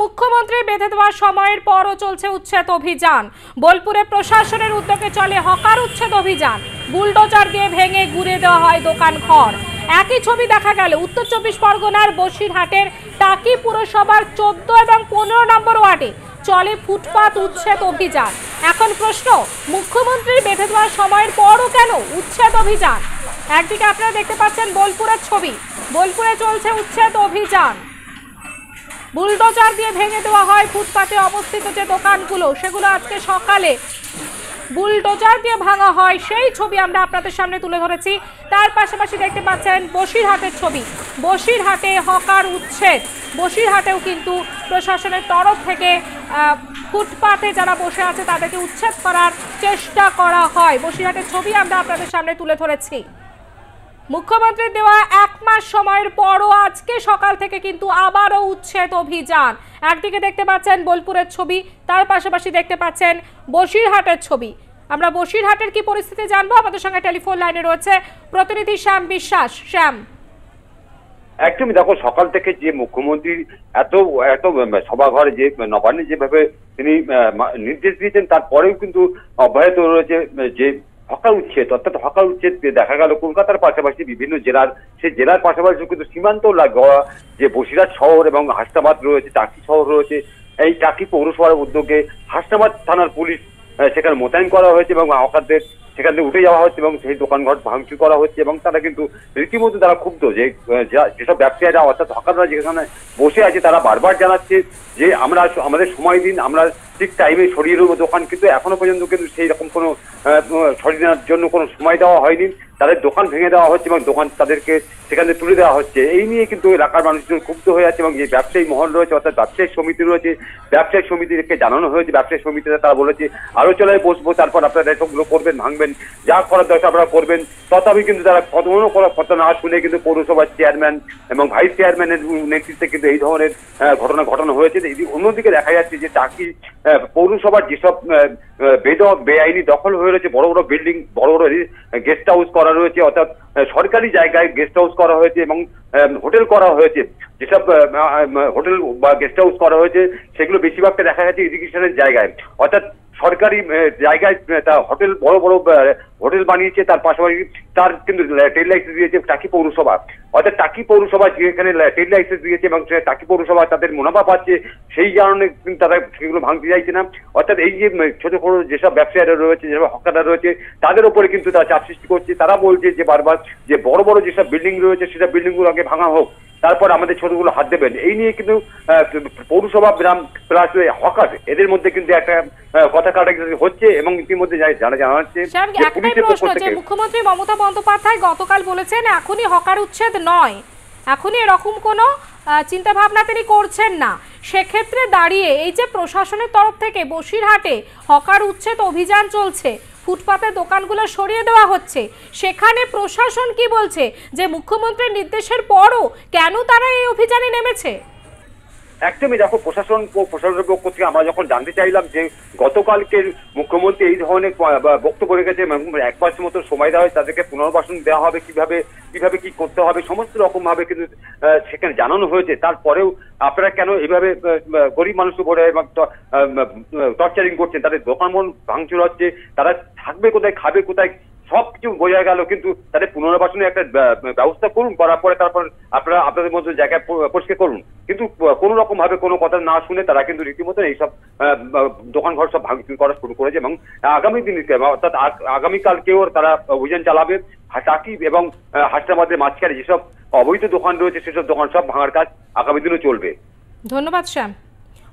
মুখ্যমন্ত্রী বেঁধে দেওয়ার সময়ের পরও চলছে উচ্ছেদ অভিযান। বোলপুরে প্রশাসনের উদ্যোগে চলে হকার উচ্ছেদ অভিযান। বুলডোজার দিয়ে ভেঙে গুঁড়িয়ে দেওয়া হয় দোকান ঘর। একই ছবি দেখা গেল উত্তর 24 পরগনার বসিরহাটের টাকি পুরসভার 14 এবং 15 নম্বর ওয়ার্ডে চলে ফুটপাত উচ্ছেদ অভিযান। এখন প্রশ্ন, মুখ্যমন্ত্রীর বেঁধে দেওয়ার সময়ের পরও কেন উচ্ছেদ অভিযান? একদিকে আপনারা দেখতে পাচ্ছেন বোলপুরের ছবি, বোলপুরে চলছে উচ্ছেদ অভিযান। বুলডোজার দিয়ে ভেঙে দেওয়া হয় ফুটপাতে অবস্থিত যে দোকানগুলো, সেগুলো আজকে সকালে বুলডোজার দিয়ে ভাঙা হয়, সেই ছবি আমরা আপনাদের সামনে তুলে ধরেছি। তার পাশাপাশি দেখতে পাচ্ছেন বসিরহাটের ছবি, বসিরহাটে হকার উচ্ছেদ। বসিরহাটেও কিন্তু প্রশাসনের তরফ থেকে ফুটপাতে যারা বসে আছে তাদেরকে উচ্ছেদ করার চেষ্টা করা হয়। বসিরহাটের ছবি আমরা আপনাদের সামনে তুলে ধরেছি। মুখ্যমন্ত্রীর দেওয়া 1 মাস সময়ের পরও আজকে সকাল থেকে কিন্তু আবারও উচ্ছেদ অভিযান। একদিকে দেখতে পাচ্ছেন বোলপুরের ছবি, তার পাশাপাশি দেখতে পাচ্ছেন বসিরহাটের ছবি। আমরা বসিরহাটের কি পরিস্থিতি জানবো, আমাদের সঙ্গে টেলিফোন লাইনে রয়েছে প্রতিনিধি শ্যাম বিশ্বাস। শ্যাম, একদমই দেখো, সকাল থেকে যে মুখ্যমন্ত্রী এত সভাঘরে যে নবান্নে যেভাবে তিনি নির্দেশ দিয়েছেন, তারপরেও কিন্তু অব্যাহত রয়েছে যে হকার উচ্ছেদ, অর্থাৎ হকার উচ্ছেদ দেখা গেল কলকাতার পাশাপাশি বিভিন্ন জেলার, সেই জেলার পাশাপাশি কিন্তু সীমান্ত লাগোয়া যে বসিরহাট শহর এবং হাসনাবাদ রয়েছে, টাকি শহর রয়েছে। এই টাকি পৌরসভার উদ্যোগে হাসনাবাদ থানার পুলিশ সেখানে মোতায়েন করা হয়েছে এবং হকারদের সেখান থেকে উঠে যাওয়া হচ্ছে এবং সেই দোকানঘর ভাঙচুর করা হচ্ছে। এবং তারা কিন্তু রীতিমতো তারা ক্ষুব্ধ যে যেসব ব্যবসায়ীরা অর্থাৎ হকাররা যেখানে বসে আছে তারা বারবার জানাচ্ছে যে আমাদের সময় দিন, আমরা ঠিক টাইমে সরিয়ে দেবো দোকান, কিন্তু এখনো পর্যন্ত কিন্তু সেই রকম কোনো সরিয়ে নেওয়ার জন্য কোনো সময় দেওয়া হয়নি। তাদের দোকান ভেঙে দেওয়া হচ্ছে এবং দোকান তাদেরকে সেখানে তুলে দেওয়া হচ্ছে। এই নিয়ে কিন্তু এলাকার মানুষজন ক্ষুব্ধ হয়ে আছে এবং যে ব্যবসায়ী মহল রয়েছে অর্থাৎ ব্যবসায়িক সমিতি রয়েছে, ব্যবসায়িক সমিতিকে জানানো হয়েছে। ব্যবসায়িক সমিতিতে তারা বলেছে আলোচনায় বসবো, তারপর আপনারা এসবগুলো করবেন, ভাঙবেন, যা করার দরকার আপনারা করবেন। তথাপি কিন্তু তারা কোনো কথা না শুনে কিন্তু পৌরসভার চেয়ারম্যান এবং ভাইস চেয়ারম্যানের নেতৃত্বে কিন্তু এই ধরনের ঘটনা ঘটানো হয়েছে। অন্যদিকে দেখা যাচ্ছে যে টাকি পৌরসভার যেসব বেআইনি দখল হয়ে রয়েছে, বড় বড় বিল্ডিং, বড় বড় গেস্ট হাউস করা রয়েছে, অর্থাৎ সরকারি জায়গায় গেস্ট হাউস করা হয়েছে এবং হোটেল করা হয়েছে। যেসব হোটেল বা গেস্ট হাউস করা হয়েছে সেগুলো বেশিরভাগটা দেখা যাচ্ছে ইরিগেশনের জায়গায়, অর্থাৎ সরকারি জায়গায় তা হোটেল, বড় বড় হোটেল বানিয়েছে। তার পাশাপাশি তার কিন্তু ট্রেড লাইসেন্স দিয়েছে টাকি পৌরসভা, অর্থাৎ টাকি পৌরসভা যেখানে ট্রেড লাইসেন্স দিয়েছে এবং টাকি পৌরসভা তাদের মুনাফা পাচ্ছে, সেই কারণে তারা সেগুলো ভাঙতে চাইছে না। অর্থাৎ এই যে ছোট ছোট যেসব ব্যবসায়ীরা রয়েছে, যেসব হকাররা রয়েছে, তাদের উপরে কিন্তু তারা চাপ সৃষ্টি করছে। তারা বলছে যে বারবার যে বড় বড় যেসব বিল্ডিং রয়েছে সেসব বিল্ডিংগুলো আগে ভাঙা হোক, তারপর আমাদের ছোটগুলো হাত দেবেন। এই নিয়ে কিন্তু পৌরসভা, গ্রাম প্লাস হকার, এদের মধ্যে কিন্তু একটা কথা কাটাকাটি হচ্ছে এবং ইতিমধ্যে জানা যাচ্ছে মুখ্যমন্ত্রী মমতা বন্দ্যোপাধ্যায় গতকাল বলেছেন এখনই হকার উচ্ছেদ নয়, এখনই এরকম কোনো চিন্তা ভাবনা তিনি করছেন না। সেক্ষেত্রে দাঁড়িয়ে এই যে প্রশাসনের তরফ থেকে বসিরহাটে হকার উচ্ছেদ অভিযান চলছে, ফুটপাতের দোকানগুলো সরিয়ে দেওয়া হচ্ছে, সেখানে প্রশাসন কি বলছে যে মুখ্যমন্ত্রীর নির্দেশের পরও কেন তারা এই অভিযানে নেমেছে? একদমই দেখো, প্রশাসনের পক্ষ থেকে আমরা যখন জানতে চাইলাম যে গতকালকে মুখ্যমন্ত্রী এই ধরনের বক্তব্য রেখেছে, 1 মাসের মতো সময় দেওয়া হয়, তাদেরকে পুনর্বাসন দেওয়া হবে, কিভাবে কি করতে হবে সমস্ত রকম ভাবে কিন্তু সেখানে জানানো হয়েছে। তারপরেও আপনারা কেন এইভাবে গরিব মানুষের উপরে টর্চারিং করছেন? তাদের দোকান ভাঙচুর হচ্ছে, তারা থাকবে কোথায়, খাবে কোথায়, সবকিছু বোঝা গেল, কিন্তু তাদের পুনর্বাসনের একটা ব্যবস্থা করুন, করার পরে তারপর আপনারা আপনাদের মধ্যে জায়গায় পরিষ্কার করুন। কিন্তু কোনো রকম ভাবে কোনো কথা না শুনে তারা কিন্তু রীতিমতো এইসব দোকানঘর সব ভাঙচুর করা শুরু করেছে এবং আগামী দিনে অর্থাৎ আগামীকালকেও তারা অভিযান চালাবে। টাকি এবং হাসনাবাদের মাঝখানে যেসব অবৈধ দোকান রয়েছে সেসব দোকান সব ভাঙার কাজ আগামী দিনে চলবে। ধন্যবাদ শ্যাম।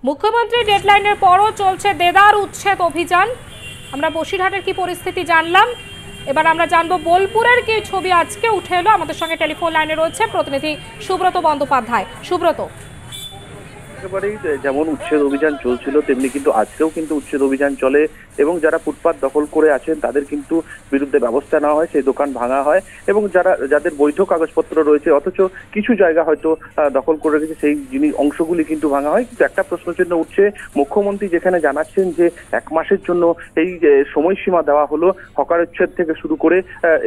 মুখ্যমন্ত্রী ডেডলাইনের পরও চলছে দেদার উচ্ছেদ অভিযান। আমরা বসিরহাটের কি পরিস্থিতি জানলাম, এবার আমরা জানবো বোলপুরের কি ছবি আজকে উঠে এলো। আমাদের সঙ্গে টেলিফোন লাইনে রয়েছে প্রতিনিধি সুব্রত বন্দ্যোপাধ্যায়। সুব্রত, একেবারেই যেমন উচ্ছেদ অভিযান চলছিল তেমনি কিন্তু আজকেও কিন্তু উচ্ছেদ অভিযান চলে এবং যারা ফুটপাত দখল করে আছেন তাদের কিন্তু বিরুদ্ধে ব্যবস্থা নেওয়া হয়, সেই দোকান ভাঙা হয় এবং যাদের বৈধ কাগজপত্র রয়েছে অথচ কিছু জায়গা হয়তো দখল করে রেখেছে সেই অংশগুলি কিন্তু ভাঙা হয়। কিন্তু একটা প্রশ্নচিহ্ন উঠছে, মুখ্যমন্ত্রী যেখানে জানাচ্ছেন যে 1 মাসের জন্য এই সময়সীমা দেওয়া হলো, হকার উচ্ছেদ থেকে শুরু করে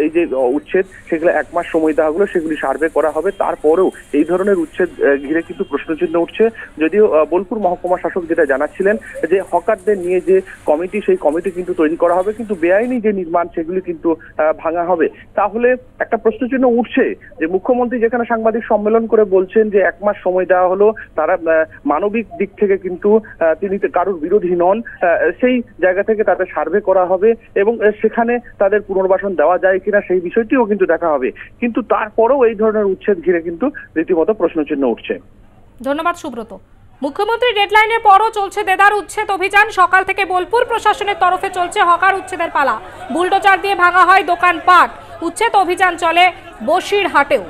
এই যে উচ্ছেদ সেগুলো 1 মাস সময় দেওয়া হলো, সেগুলি সার্ভে করা হবে, তারপরেও এই ধরনের উচ্ছেদ ঘিরে কিন্তু প্রশ্নচিহ্ন উঠছে। যদিও বোলপুর মহকুমা শাসক যেটা জানাচ্ছিলেন যে হকারদের নিয়ে যে কমিটি, সেই কমিটি কিন্তু তৈরি করা হবে, কিন্তু বেআইনি যে নির্মাণ সেগুলি কিন্তু ভাঙা হবে। তাহলে একটা প্রশ্নচিহ্ন উঠছে যে মুখ্যমন্ত্রী যেখানে সাংবাদিক সম্মেলন করে বলছেন যে 1 মাস সময় দেওয়া হলো, তারা মানবিক দিক থেকে কিন্তু তিনি কারোর বিরোধী নন, সেই জায়গা থেকে তাদের সার্ভে করা হবে এবং সেখানে তাদের পুনর্বাসন দেওয়া যায় কিনা সেই বিষয়টিও কিন্তু দেখা হবে। কিন্তু তারপরেও এই ধরনের উচ্ছেদ ঘিরে কিন্তু রীতিমতো প্রশ্নচিহ্ন উঠছে। ধন্যবাদ সুব্রত। মুখ্যমন্ত্রী ডেডলাইনের পরও চলছে দেদার উচ্ছেদ অভিযান। সকাল থেকে বোলপুর প্রশাসনের তরফে চলছে হকার উচ্ছেদের পালা। বুলডোজার দিয়ে ভাঙা হয় দোকানপাট। উচ্ছেদ অভিযান চলে বসিরহাটেও।